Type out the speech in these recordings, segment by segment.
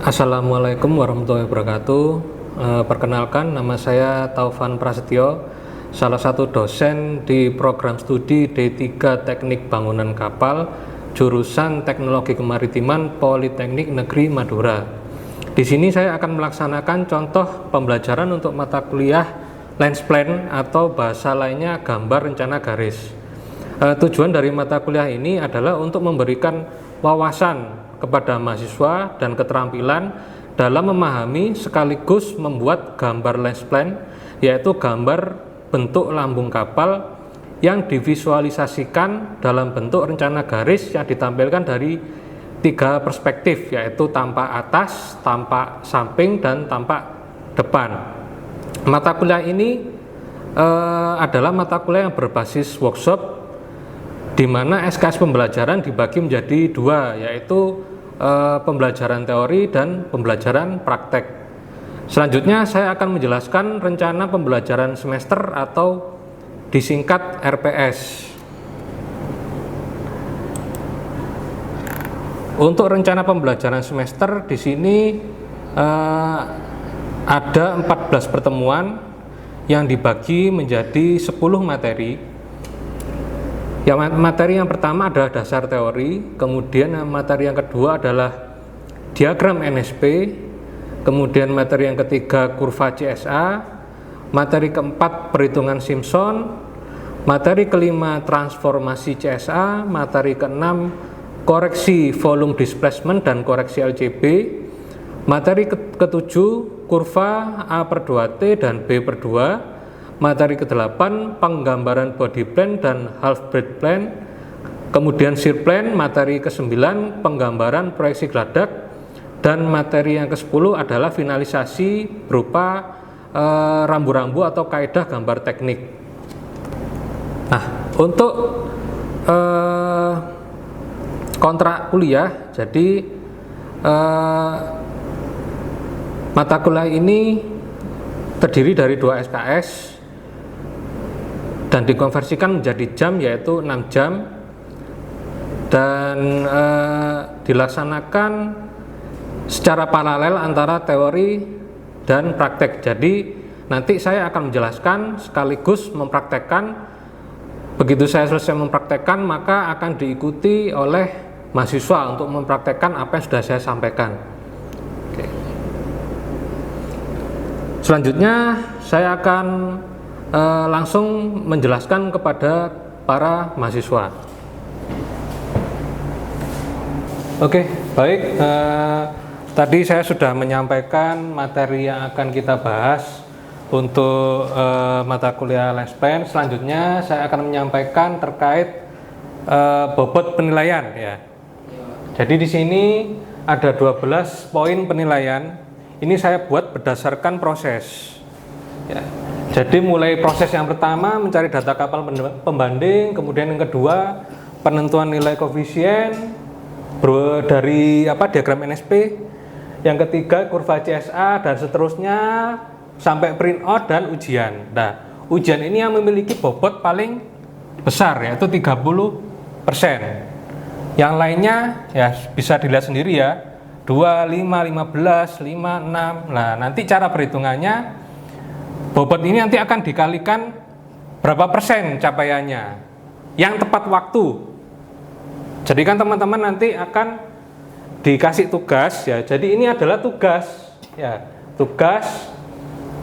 Assalamualaikum warahmatullahi wabarakatuh. Perkenalkan, nama saya Taufan Prasetyo, salah satu dosen di program studi D3 Teknik Bangunan Kapal, jurusan Teknologi Kemaritiman Politeknik Negeri Madura. Di sini saya akan melaksanakan contoh pembelajaran untuk mata kuliah Lens Plan atau bahasa lainnya gambar rencana garis. Tujuan dari mata kuliah ini adalah untuk memberikan wawasan kepada mahasiswa dan keterampilan dalam memahami sekaligus membuat gambar lens plan, yaitu gambar bentuk lambung kapal yang divisualisasikan dalam bentuk rencana garis yang ditampilkan dari 3 perspektif, yaitu tampak atas, tampak samping, dan tampak depan. Mata kuliah ini adalah mata kuliah yang berbasis workshop, di mana SKS pembelajaran dibagi menjadi 2, yaitu pembelajaran teori dan pembelajaran praktek. Selanjutnya saya akan menjelaskan rencana pembelajaran semester atau disingkat RPS. Untuk rencana pembelajaran semester di sini ada 14 pertemuan yang dibagi menjadi 10 materi. Materi yang pertama adalah dasar teori, kemudian materi yang kedua adalah diagram NSP, kemudian materi yang ketiga kurva CSA, materi keempat perhitungan Simpson, materi kelima transformasi CSA, materi keenam koreksi volume displacement dan koreksi LCB, materi ketujuh kurva A/2T dan B/2, materi ke-8 penggambaran body plan dan half bridge plan, kemudian shear plan, materi ke-9 penggambaran proyeksi geladak, dan materi yang ke-10 adalah finalisasi berupa rambu-rambu atau kaidah gambar teknik. Nah, untuk kontrak kuliah, jadi mata kuliah ini terdiri dari 2 SKS dan dikonversikan menjadi jam, yaitu 6 jam, dan dilaksanakan secara paralel antara teori dan praktek. Jadi nanti saya akan menjelaskan sekaligus mempraktekkan. Begitu saya selesai mempraktekkan, maka akan diikuti oleh mahasiswa untuk mempraktekkan apa yang sudah saya sampaikan. Oke. Selanjutnya saya akan langsung menjelaskan kepada para mahasiswa. Oke, baik. Tadi saya sudah menyampaikan materi yang akan kita bahas untuk mata kuliah Lens Plan. Selanjutnya saya akan menyampaikan terkait bobot penilaian, ya. Jadi di sini ada 12 poin penilaian. Ini saya buat berdasarkan proses, ya. Jadi mulai proses yang pertama mencari data kapal pembanding, kemudian yang kedua penentuan nilai koefisien dari diagram NSP, yang ketiga kurva CSA, dan seterusnya sampai print out dan ujian. Nah, ujian ini yang memiliki bobot paling besar, yaitu 30%. Yang lainnya ya bisa dilihat sendiri ya, 2, 5, 15, 5, 6. Nah, nanti cara perhitungannya, bobot ini nanti akan dikalikan berapa persen capaiannya yang tepat waktu. Jadi kan teman-teman nanti akan dikasih tugas, ya. Jadi ini adalah tugas, ya, tugas.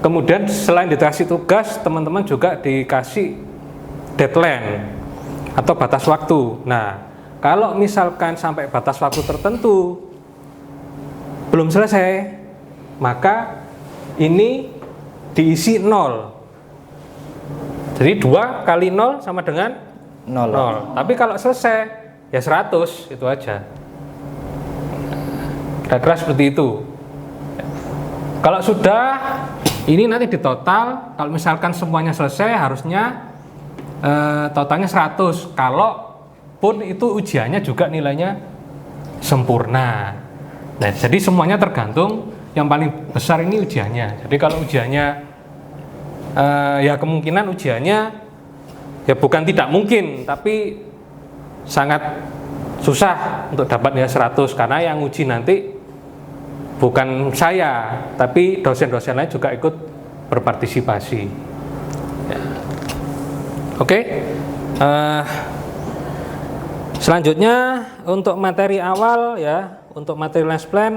Kemudian selain dikasih tugas, teman-teman juga dikasih deadline atau batas waktu. Nah, kalau misalkan sampai batas waktu tertentu belum selesai, maka ini diisi 0. Jadi 2 kali 0 sama dengan 0. Tapi kalau selesai ya 100, itu aja. Kira-kira seperti itu. Kalau sudah, ini nanti ditotal. Kalau misalkan semuanya selesai, harusnya totalnya 100. Kalau pun itu ujiannya juga nilainya sempurna. Nah, jadi semuanya tergantung. Yang paling besar ini ujiannya. Jadi kalau ujiannya ya kemungkinan ujiannya ya bukan tidak mungkin, tapi sangat susah untuk dapat nilai 100, karena yang uji nanti bukan saya, tapi dosen-dosen lain juga ikut berpartisipasi. Ya. Oke. Selanjutnya untuk materi awal ya, untuk materi lesson plan,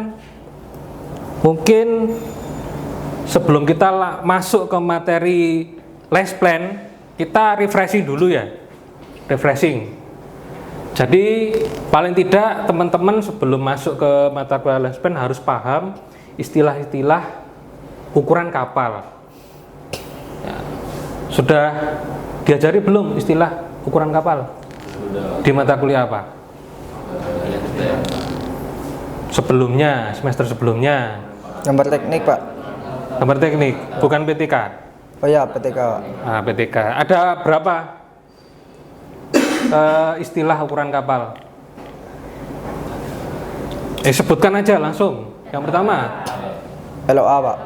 mungkin sebelum kita masuk ke materi lesson plan, kita refreshing dulu ya, refreshing. Jadi paling tidak teman-teman sebelum masuk ke mata kuliah lesson plan harus paham istilah-istilah ukuran kapal. Ya. Sudah diajari belum istilah ukuran kapal? Di mata kuliah apa? Sebelumnya, semester sebelumnya. Gambar teknik, Pak. Gambar teknik, bukan PTK. Oh ya, PTK. Nah, PTK. Ada berapa istilah ukuran kapal? Sebutkan aja langsung. Yang pertama, LOA, Pak.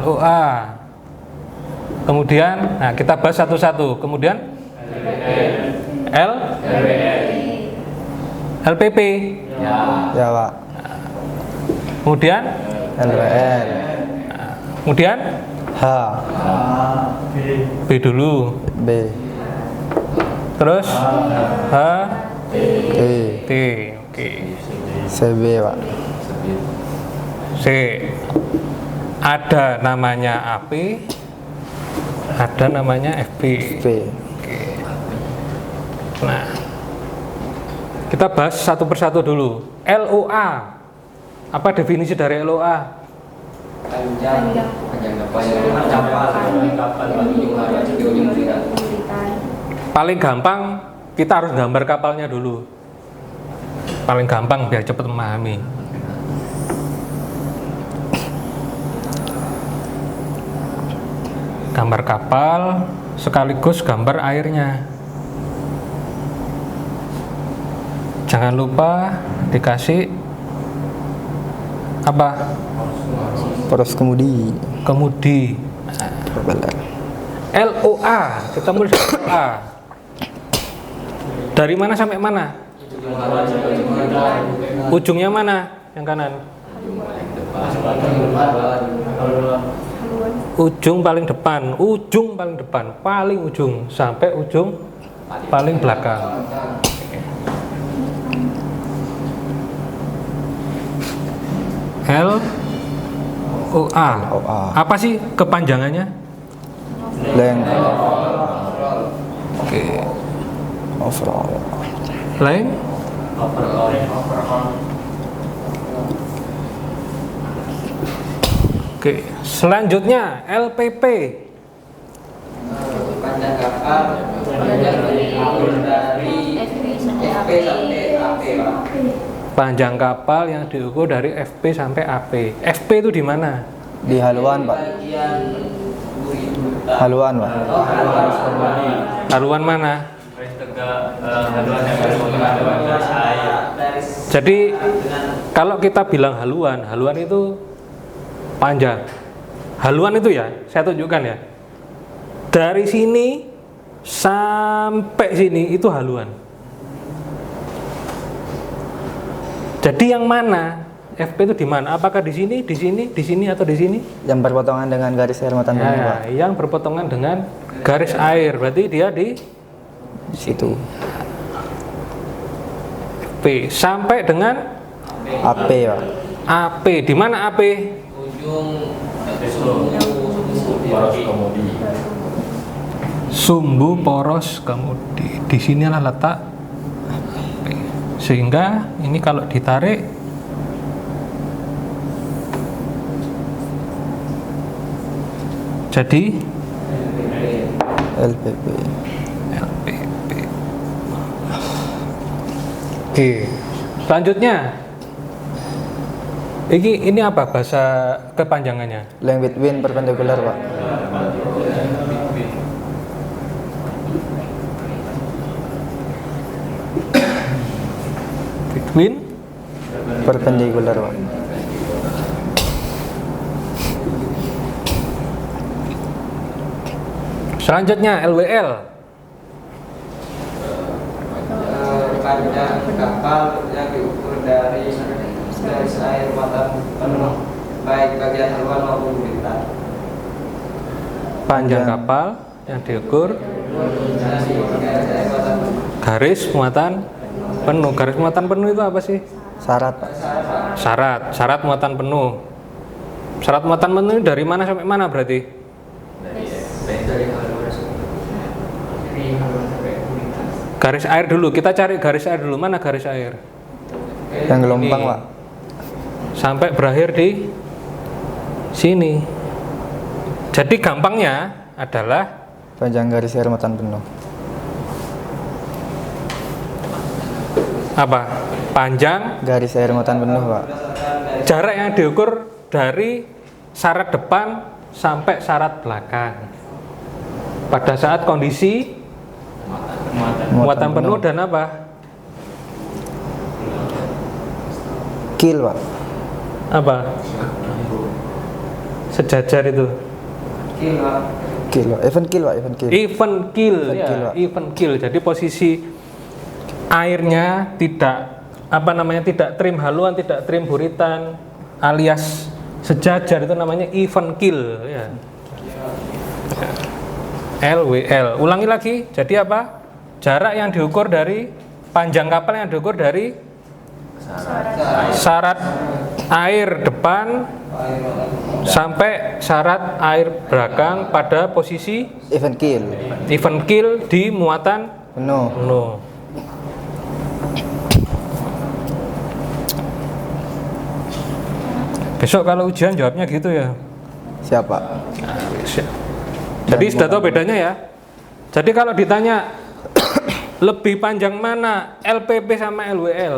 LOA. Kemudian, nah kita bahas satu-satu. Kemudian LPP. Ya, Pak. Kemudian LWL. kemudian H. B dulu. B. Terus H T. T. Oke. CB, Pak. C. Ada namanya AP, ada namanya FP. P. Nah, kita bahas satu persatu dulu. LOA. Apa definisi dari LOA? Paling gampang kita harus gambar kapalnya dulu. Paling gampang biar cepat memahami. Gambar kapal sekaligus gambar airnya. Jangan lupa dikasih apa? Poros kemudi. Kemudi. LOA, kita mulai dari LOA. Dari mana sampai mana? Ujungnya mana? Yang kanan. Ujung paling depan, paling ujung sampai ujung paling belakang. LOA. Apa sih kepanjangannya? Length. Oke. Overall. Length. Oke. Selanjutnya LPP. Panjang kapal dari FP sampai AP, Pak. Panjang kapal yang diukur dari FP sampai AP. FP itu di mana? Di haluan, Pak. Haluan, Pak. Haluan mana? Jadi kalau kita bilang haluan, haluan itu panjang. Haluan itu ya, saya tunjukkan ya. Dari sini sampai sini itu haluan. Jadi yang mana? FP itu di mana? Apakah di sini, di sini, di sini atau di sini? Yang berpotongan dengan garis air muatan bumi, Pak. Yang berpotongan dengan garis air, berarti dia di Situ. P sampai dengan AP, Pak. AP. Di mana AP? Sumbu poros kemudi. Di sinilah letak AP. Sehingga ini kalau ditarik jadi LPP. LPP. Oke. Selanjutnya ini apa bahasa kepanjangannya? Length between perpendicular, Pak. Between Perpendicular, Pak. Selanjutnya LWL. Panjang kapal yang diukur dari garis air muatan penuh baik bagian haluan maupun buritan. Panjang kapal yang diukur garis muatan penuh. Garis muatan penuh itu apa sih? Syarat, Pak. Syarat muatan penuh. Syarat muatan penuh ini dari mana sampai mana berarti? Garis air dulu, kita cari garis air dulu. Mana garis air? Yang gelombang, Ini. Pak. Sampai berakhir di sini. Jadi gampangnya adalah Panjang garis air muatan penuh. apa? Panjang Garis air muatan penuh, Pak. jarak yang diukur dari syarat depan sampai syarat belakang pada saat kondisi muatan penuh dan apa? Kil, Pak. Apa? Sejajar itu. Kilo. Kil, Pak. Even kil, Pak. Even kil. Even kill, Even ya, kill, Pak. even kill. Jadi posisi airnya tidak tidak trim haluan, tidak trim buritan, alias sejajar, itu namanya even kill, ya. LWL. Ulangi lagi. Jadi apa? Jarak yang diukur dari panjang kapal yang diukur dari syarat air depan sampai syarat air belakang pada posisi Even kil. even kill di muatan Penuh. penuh. Besok kalau ujian jawabnya gitu ya. Siapa? Jadi sudah tahu bedanya ya. Jadi kalau ditanya lebih panjang mana LPP sama LWL?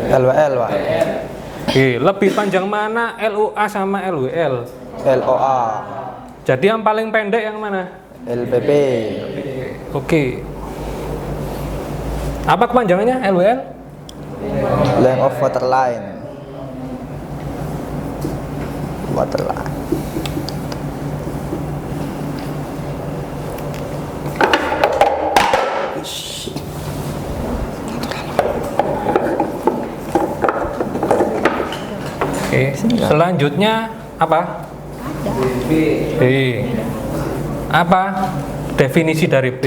LWL, Pak. Oke, lebih panjang mana LUA sama LWL? LOA. Jadi yang paling pendek yang mana? LPP. Oke. Apa kepanjangannya LWL? Length of waterline. Waterline. Oke. Selanjutnya apa? B. B. Apa definisi dari B?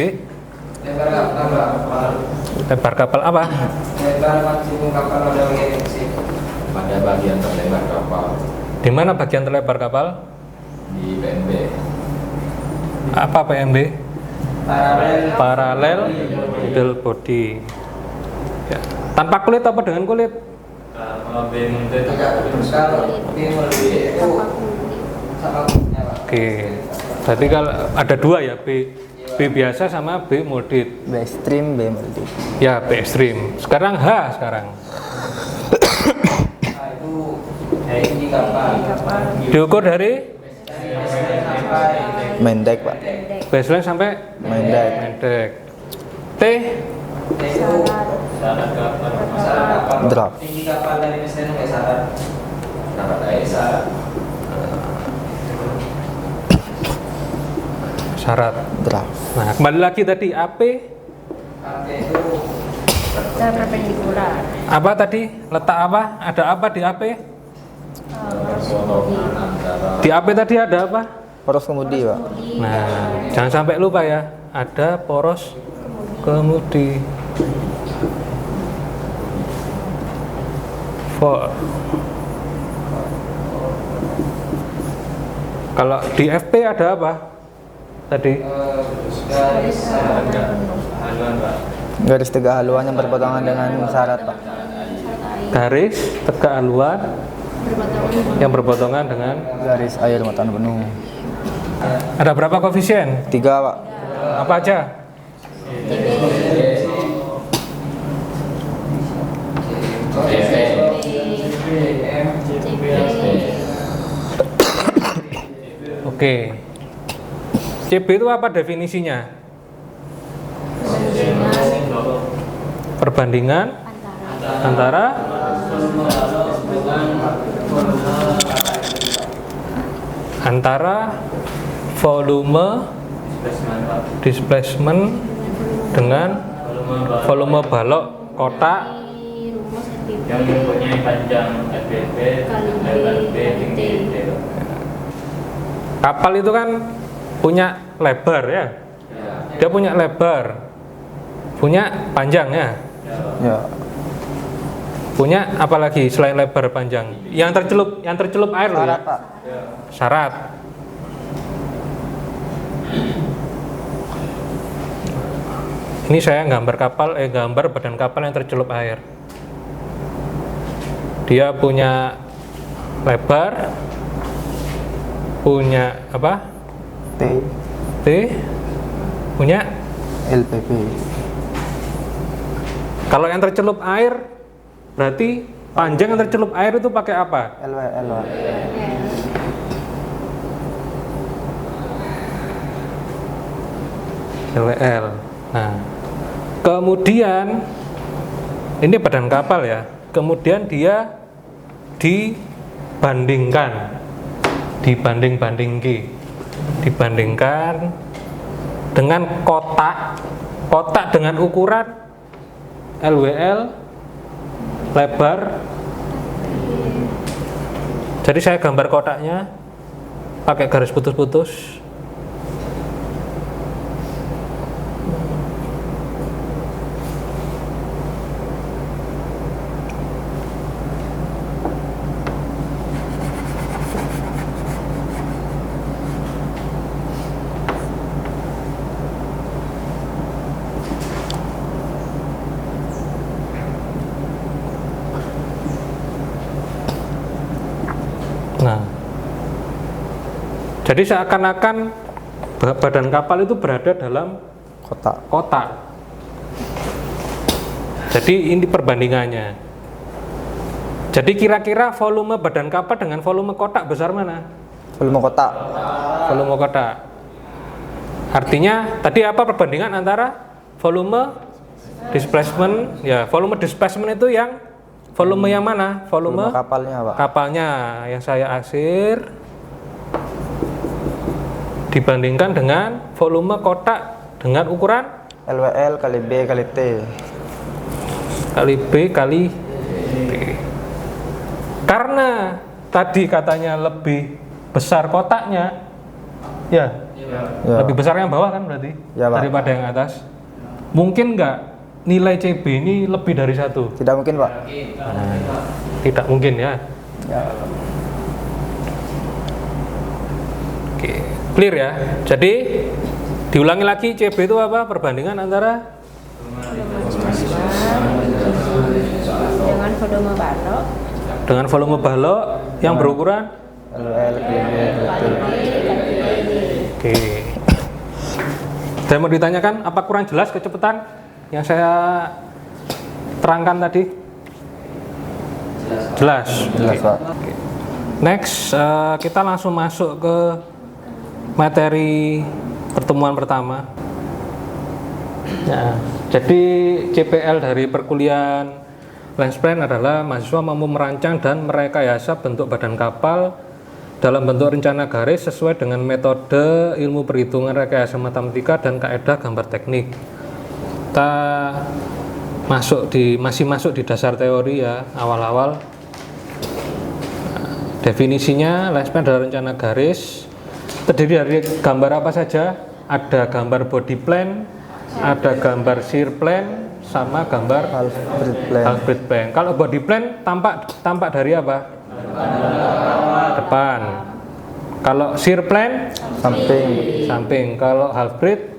Lebar kapal. Lebar kapal apa? Lebar maksimum kapal pada bagian eksik. Pada bagian terlebar kapal Di mana bagian terlebar kapal? di PNB. Apa PMB? Paralel middle body. Ya. Tanpa kulit apa dengan kulit? Kalau BMT itu Kalau B lebih itu sama kulitnya, Pak. Oke. Berarti kalau ada dua ya, B biasa sama B molded. B extreme, B multi. Ya, B ekstrim. Sekarang H sekarang. Nah, itu tinggi kapal. Diukur dari Main deck, Pak. baseline sampai Main deck. pendek. T Itu syarat kapal. Drop. Tinggi kapal dari mesin nggak syarat. dapat air syarat. syarat. Draft. Nah, kembali lagi tadi AP AP itu Secara perpendikular. apa tadi? Letak apa? Ada apa di AP? Potongan antara Di AP tadi ada apa? Poros kemudi, Pak. Nah, jangan sampai lupa ya. Ada poros kemudi. Kalau di FP ada apa? Tadi garis haluan, Pak. Garis tegak haluan yang berpotongan dengan syarat, Pak. garis tegak haluan yang berpotongan dengan Garis air muatan penuh. ada berapa koefisien? 3, Pak. Apa aja? Oke. CB itu apa definisinya? Perbandingan antara volume displacement dengan volume balok kotak Rumus LPP yang mempunyai panjang FBB Kali B, lebar B kali tinggi T. D. Kapal itu kan punya lebar ya. Ya. Dia punya lebar, punya panjang ya. Ya. Punya apa lagi selain lebar panjang? Yang tercelup air loh ya. Syarat, Pak. Syarat. Ini saya gambar badan kapal yang tercelup air. Dia punya lebar, punya apa? T. T, punya. LPP. Kalau yang tercelup air, berarti panjang yang tercelup air itu pakai apa? LWL, Pak. LWL. Nah, kemudian ini badan kapal ya. Kemudian dia dibandingkan dengan kotak dengan ukuran LWL lebar. Jadi saya gambar kotaknya pakai garis putus-putus. Nah, jadi seakan-akan badan kapal itu berada dalam kotak. Jadi ini perbandingannya. Jadi kira-kira volume badan kapal dengan volume kotak besar mana? Volume kotak. Volume kotak. Artinya tadi apa perbandingan antara volume displacement? Ya, volume displacement itu yang volume yang mana? Volume kapalnya, Pak. Kapalnya yang saya aksir dibandingkan dengan volume kotak dengan ukuran LWL kali B kali T. kali B kali T. Karena tadi katanya lebih besar kotaknya, ya, Ya. lebih besar yang bawah kan berarti Ya, Pak. daripada yang atas. Mungkin nggak nilai CB ini lebih dari 1? Tidak mungkin, Pak. Tidak mungkin ya. Ya. Oke, clear ya. Jadi diulangi lagi, CB itu apa? Perbandingan antara dengan volume balok yang berukuran LWL kali B kali T. Oke. Saya mau ditanyakan apa kurang jelas kecepatan yang saya terangkan tadi? Jelas. Jelas, Pak. Next, kita langsung masuk ke materi pertemuan pertama. Ya, jadi CPL dari perkuliahan Lens Plan adalah mahasiswa mampu merancang dan merekayasa bentuk badan kapal dalam bentuk rencana garis sesuai dengan metode ilmu perhitungan rekayasa matematika dan kaidah gambar teknik. Kita masih masuk di dasar teori ya, awal-awal. Definisinya lens plan adalah rencana garis terdiri dari gambar apa saja? Ada gambar body plan, ada gambar shear plan, sama gambar half bridge plan. Kalau body plan tampak dari apa? Depan. Kalau shear plan samping. Kalau half bridge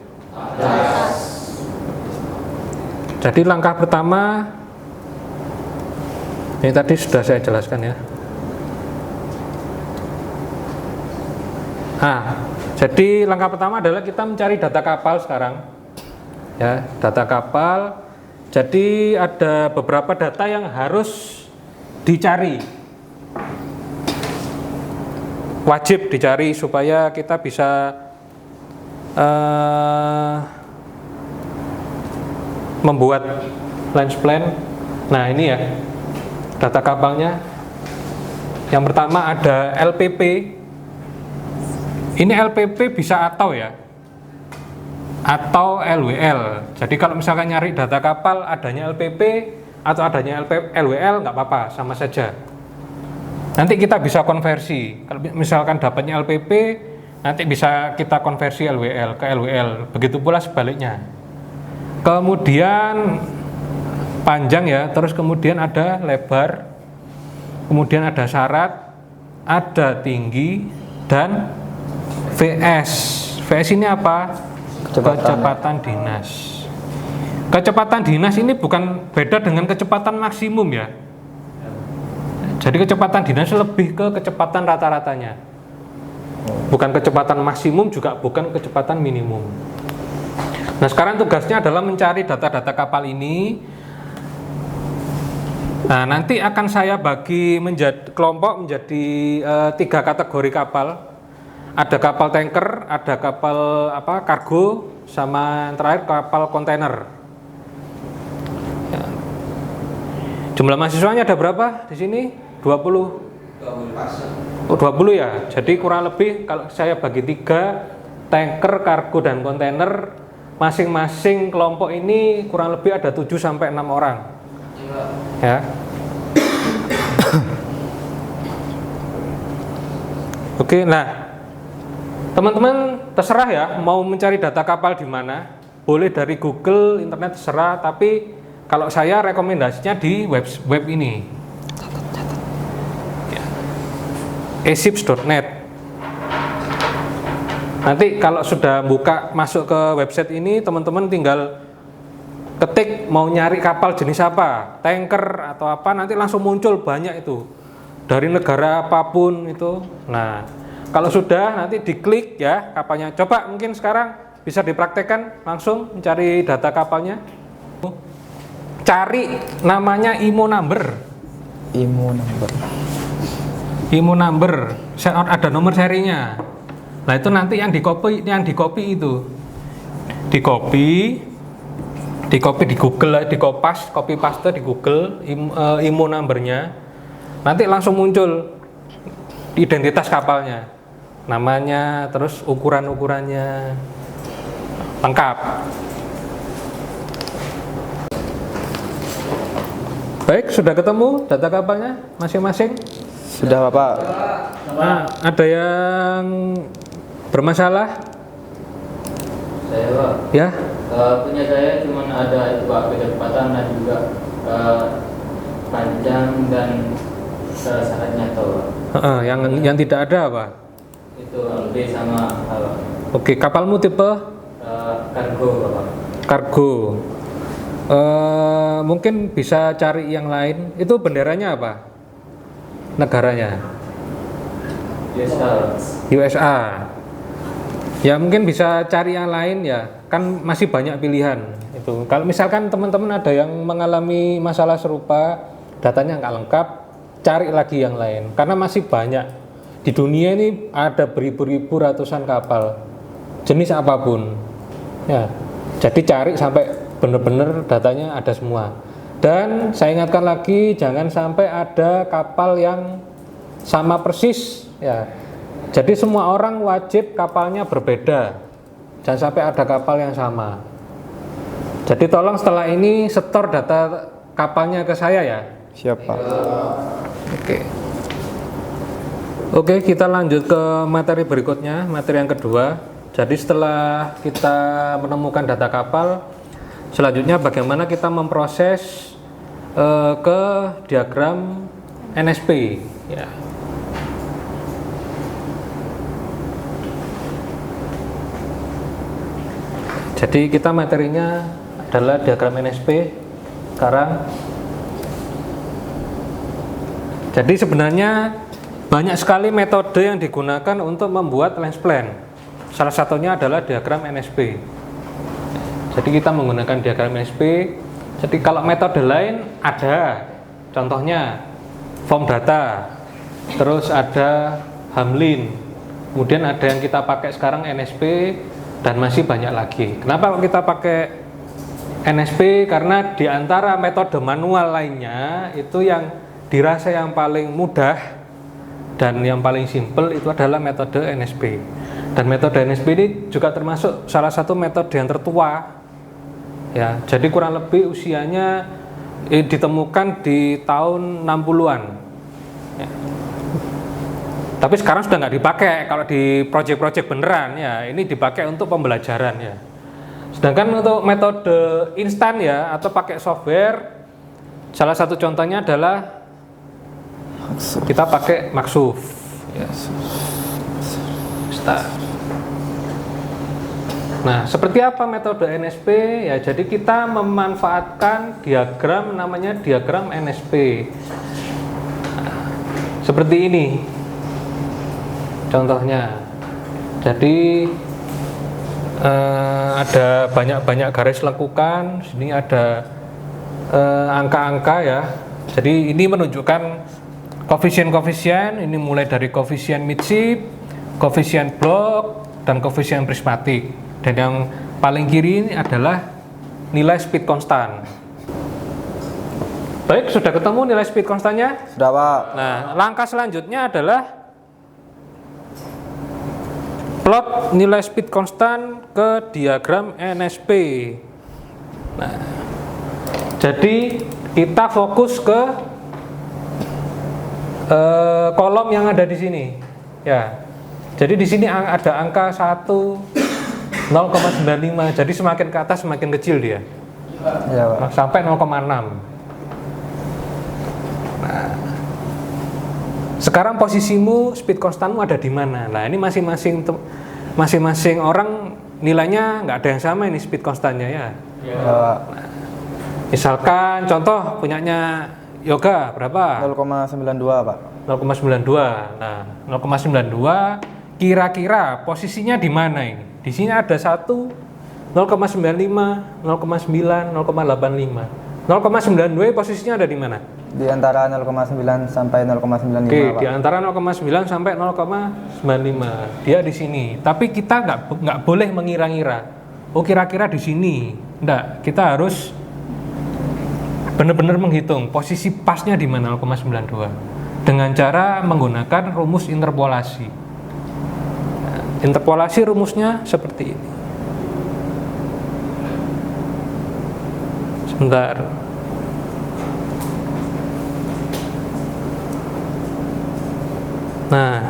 jadi langkah pertama ini tadi sudah saya jelaskan ya. Jadi langkah pertama adalah kita mencari data kapal sekarang. Ya, data kapal. Jadi ada beberapa data yang harus dicari. Wajib dicari supaya kita bisa membuat lens plan. Nah, ini ya data kapalnya. Yang pertama ada LPP. Ini LPP bisa atau ya, atau LWL. Jadi kalau misalkan nyari data kapal adanya LPP atau adanya LWL nggak apa-apa, sama saja. Nanti kita bisa konversi. Kalau misalkan dapatnya LPP, nanti bisa kita konversi LWL ke LWL. Begitu pula sebaliknya. Kemudian panjang ya, terus kemudian ada lebar, kemudian ada syarat, ada tinggi, dan VS. VS ini apa? Kecepatan dinas. Kecepatan dinas ini bukan beda dengan kecepatan maksimum ya. Jadi kecepatan dinas lebih ke kecepatan rata-ratanya. Bukan kecepatan maksimum, juga bukan kecepatan minimum. Nah, sekarang tugasnya adalah mencari data-data kapal ini. Nah, nanti akan saya bagi kelompok menjadi 3 kategori kapal. Ada kapal tanker, ada kapal kargo, sama yang terakhir kapal kontainer. Ya. Jumlah mahasiswanya ada berapa di sini? 20. 20 ya. Jadi kurang lebih kalau saya bagi 3, tanker, kargo, dan kontainer, masing-masing kelompok ini kurang lebih ada 7 sampai 6 orang. Ya. Oke, nah teman-teman terserah ya mau mencari data kapal di mana. Boleh dari Google, internet terserah, tapi kalau saya rekomendasinya di web ini. eships.net. Nanti kalau sudah masuk ke website ini, teman-teman tinggal ketik mau nyari kapal jenis apa, tanker atau apa, nanti langsung muncul banyak itu dari negara apapun itu. Nah, kalau sudah nanti diklik ya kapalnya. Coba mungkin sekarang bisa dipraktekkan langsung mencari data kapalnya. Cari namanya IMO number. IMO number, ada nomor serinya. Nah, itu nanti yang di copy itu. Di copy di Google, copy paste di Google IMO numbernya. Nanti langsung muncul identitas kapalnya. Namanya, terus ukuran-ukurannya lengkap. Baik, sudah ketemu data kapalnya masing-masing? Sudah Bapak. Nah, ada yang bermasalah? Saya Pak. Ya. Punya saya cuma ada itu Pak, kecepatan dan juga panjang dan syaratnya tahu Pak. Yang tidak ada apa? Itu B sama A Pak. Oke, kapalmu tipe? Kargo Pak. Kargo. Mungkin bisa cari yang lain. Itu benderanya apa? Negaranya? USA. Ya mungkin bisa cari yang lain ya. Kan masih banyak pilihan itu. Kalau misalkan teman-teman ada yang mengalami masalah serupa, datanya nggak lengkap, cari lagi yang lain. Karena masih banyak di dunia ini, ada beribu-ribu ratusan kapal jenis apapun. Ya, jadi cari sampai benar-benar datanya ada semua. Dan saya ingatkan lagi, jangan sampai ada kapal yang sama persis ya. Jadi semua orang wajib kapalnya berbeda. Jangan sampai ada kapal yang sama. Jadi tolong setelah ini setor data kapalnya ke saya ya. Siap Pak. Oke, kita lanjut ke materi berikutnya, materi yang kedua. Jadi setelah kita menemukan data kapal, selanjutnya bagaimana kita memproses ke diagram NSP ya. Jadi kita materinya adalah diagram NSP sekarang. Jadi sebenarnya banyak sekali metode yang digunakan untuk membuat lens plan. Salah satunya adalah diagram NSP. Jadi kita menggunakan diagram NSP. Jadi kalau metode lain ada, contohnya form data, terus ada Hamlin, kemudian ada yang kita pakai sekarang NSP, dan masih banyak lagi. Kenapa kita pakai NSP? Karena di antara metode manual lainnya itu yang dirasa yang paling mudah dan yang paling simpel itu adalah metode NSP. Dan metode NSP ini juga termasuk salah satu metode yang tertua. Ya, jadi kurang lebih usianya ditemukan di tahun 60-an. Ya. Tapi sekarang sudah nggak dipakai kalau di proyek-proyek beneran ya. Ini dipakai untuk pembelajaran ya. Sedangkan untuk metode instan ya atau pakai software, salah satu contohnya adalah kita pakai Maksuf. Ya. Nah, seperti apa metode NSP? Ya, jadi kita memanfaatkan diagram namanya diagram NSP. Nah, seperti ini. Contohnya, jadi ada banyak garis lengkukan. Sini ada angka-angka ya. Jadi ini menunjukkan koefisien-koefisien. Ini mulai dari koefisien Midship, koefisien Bloch, dan koefisien prismatik. Dan yang paling kiri ini adalah nilai speed konstan. Baik, sudah ketemu nilai speed konstannya? Sudah Pak. Nah, langkah selanjutnya adalah plot nilai speed konstan ke diagram NSP. Nah, jadi kita fokus ke kolom yang ada di sini. Ya, jadi di sini ada angka 1, 0,95. Jadi semakin ke atas semakin kecil dia. Iya Pak. Sampai 0,6. Nah, sekarang posisimu speed konstanmu ada di mana? Nah, ini masing-masing orang nilainya nggak ada yang sama ini speed konstannya ya. Iya Pak. Nah, misalkan contoh punyanya Yoga berapa? 0,92 Pak. 0,92. Nah, 0,92 kira-kira posisinya di mana ini? Di sini ada 1, 0,95, 0,9, 0,85. 0,92 posisinya ada di mana? Di antara 0,9 sampai 0,95 Oke, Pak. di antara 0,9 sampai 0,95. Dia di sini. Tapi kita nggak boleh mengira-ngira. Oh, kira-kira di sini. Nggak, kita harus benar-benar menghitung posisi pasnya di mana 0,92 dengan cara menggunakan rumus interpolasi. Nah, interpolasi rumusnya seperti ini. Sebentar. Nah,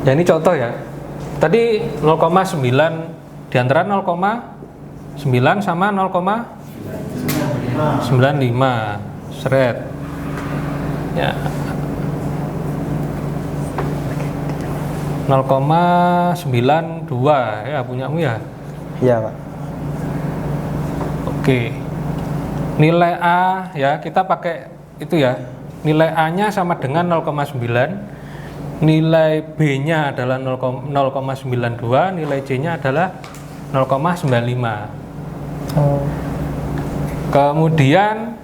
ya ini contoh ya. Tadi 0,9 di antara 0,9 sama 0,95 seret. Ya. 0,92 ya punyamu ya. Iya Pak. Oke. Nilai A ya kita pakai itu ya. Nilai A-nya sama dengan 0,9. Nilai B-nya adalah 0,92, nilai C-nya adalah 0,95. Kemudian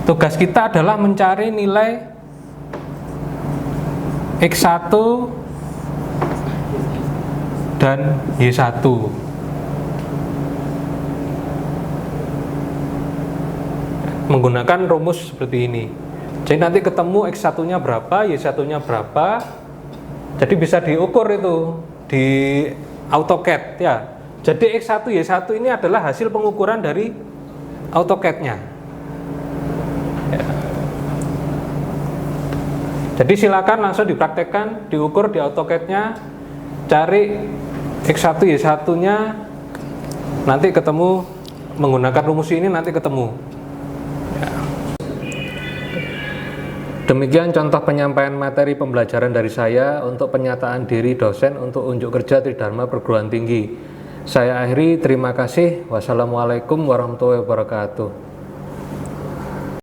tugas kita adalah mencari nilai X1 dan Y1. Menggunakan rumus seperti ini. Jadi nanti ketemu X1-nya berapa, Y1-nya berapa. Jadi bisa diukur itu di AutoCAD ya. Jadi X1, Y1 ini adalah hasil pengukuran dari AutoCAD-nya. Ya. Jadi silakan langsung dipraktekkan, diukur di AutoCAD-nya, cari X1, Y1-nya, nanti ketemu menggunakan rumus ini nanti ketemu. Demikian contoh penyampaian materi pembelajaran dari saya untuk penyataan diri dosen untuk unjuk kerja Tridharma Perguruan Tinggi. Saya akhiri, terima kasih. Wassalamualaikum warahmatullahi wabarakatuh.